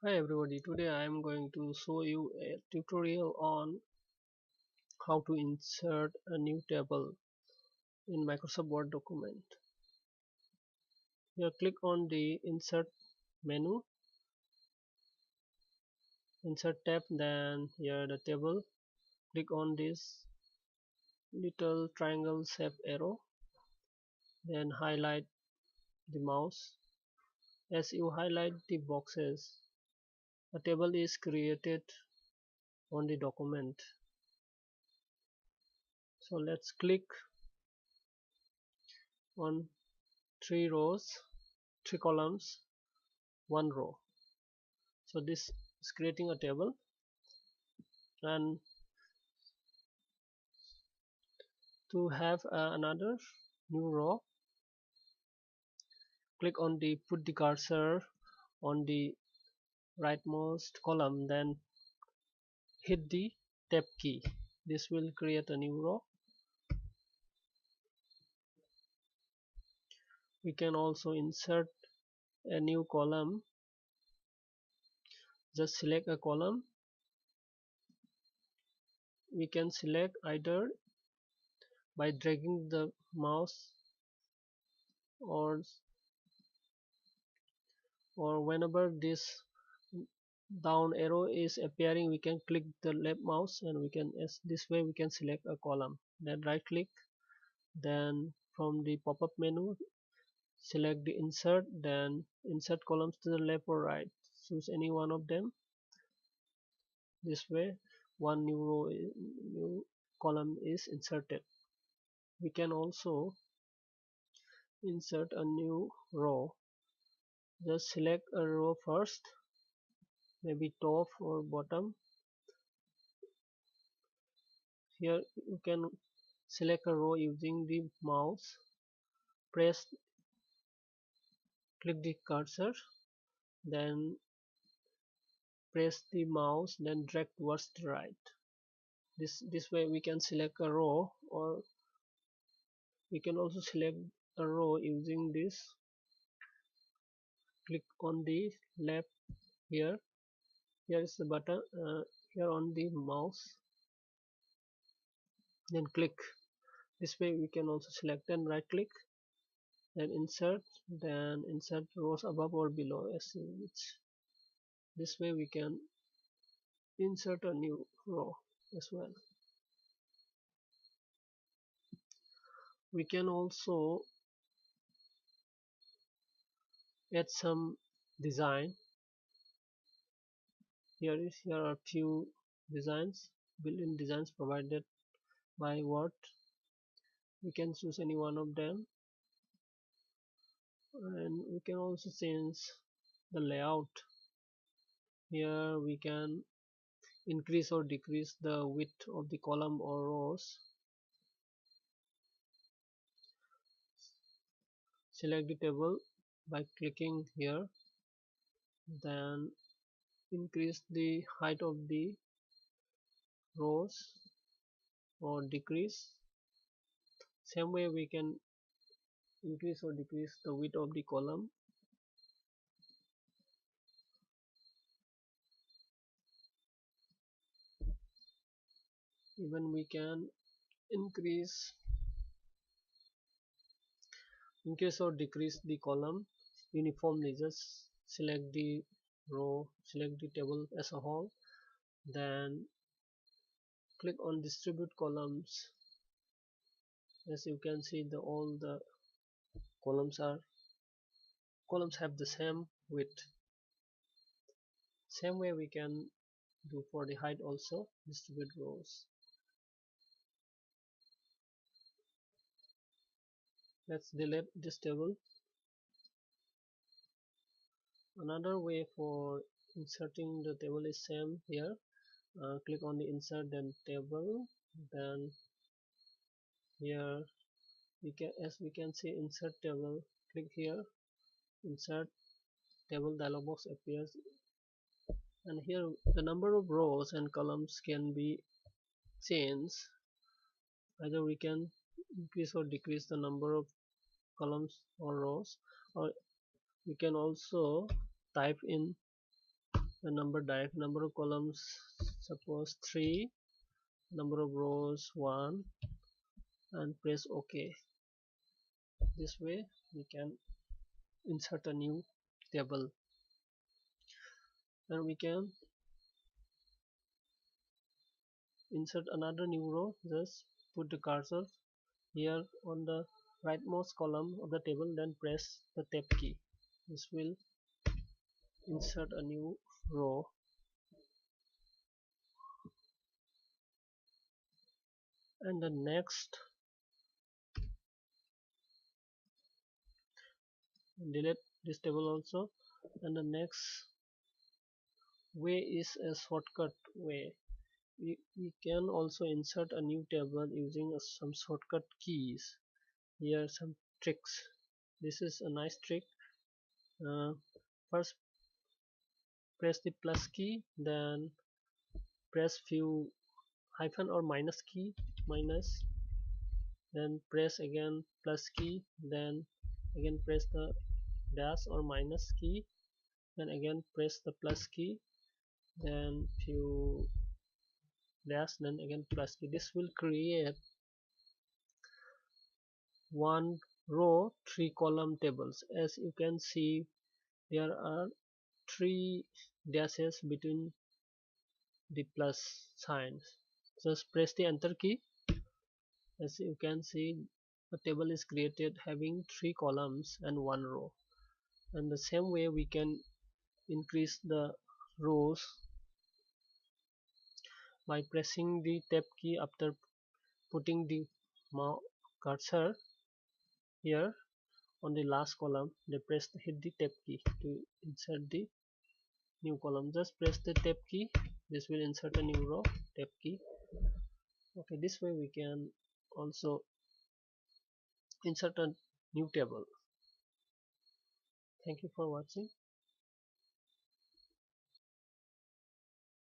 Hi everybody, today I am going to show you a tutorial on how to insert a new table in Microsoft Word document. Here click on the insert menu, insert tab, then here the table, click on this little triangle shaped arrow, then highlight the mouse. As you highlight the boxes, a table is created on the document. So let's click on three rows, three columns, one row. So this is creating a table, and to have another new row, click on the put the cursor on the rightmost column, then hit the tab key. This will create a new row. We can also insert a new column. Just select a column. We can select either by dragging the mouse, or whenever this down arrow is appearing, we can click the left mouse, and we can, as this way we can select a column, then right click, then from the pop-up menu select the insert, then insert columns to the left or right, choose any one of them. This way one new column is inserted. We can also insert a new row. Just select a row first, maybe top or bottom. Here you can select a row using the mouse, press, click the cursor, then press the mouse, then drag towards the right. This way we can select a row, or we can also select a row using this. Click on the left here. Here is the button, here on the mouse, then click. This way we can also select and right click, then insert rows above or below as it's. This way we can insert a new row as well. We can also add some design. Here are few designs, built-in designs provided by Word. We can choose any one of them, and we can also change the layout. Here we can increase or decrease the width of the column or rows. Select the table by clicking here, then increase the height of the rows or decrease. Same way we can increase or decrease the width of the column. Even we can increase or decrease the column uniformly. Just select the row, select the table as a whole, then click on distribute columns. As you can see, all the columns have the same width. Same way we can do for the height also. Distribute rows. Let's delete this table. Another way for inserting the table is same here. Click on the insert, then table, then here we can see insert table. Click here, insert table dialog box appears, and here the number of rows and columns can be changed. Either we can increase or decrease the number of columns or rows, or we can also type in the number, direct number of columns, suppose 3, number of rows 1, and press OK. This way we can insert a new table, and we can insert another new row. Just put the cursor here on the rightmost column of the table, then press the tab key. This will insert a new row, and the next, delete this table also. And the next way is a shortcut way. We can also insert a new table using some shortcut keys. Here are some tricks. This is a nice trick. First press the plus key, then press few hyphen or minus key, minus, then press again plus key, then again press the dash or minus key, then again press the plus key, then few dash, then again plus key. This will create one row 3 column tables. As you can see, there are 3 dashes between the plus signs. Just press the enter key. As you can see, a table is created having 3 columns and 1 row. And the same way we can increase the rows by pressing the tab key after putting the cursor here on the last column. They hit the tab key to insert the new column. Just press the tab key. This will insert a new row. Tab key. Okay, this way we can also insert a new table. Thank you for watching.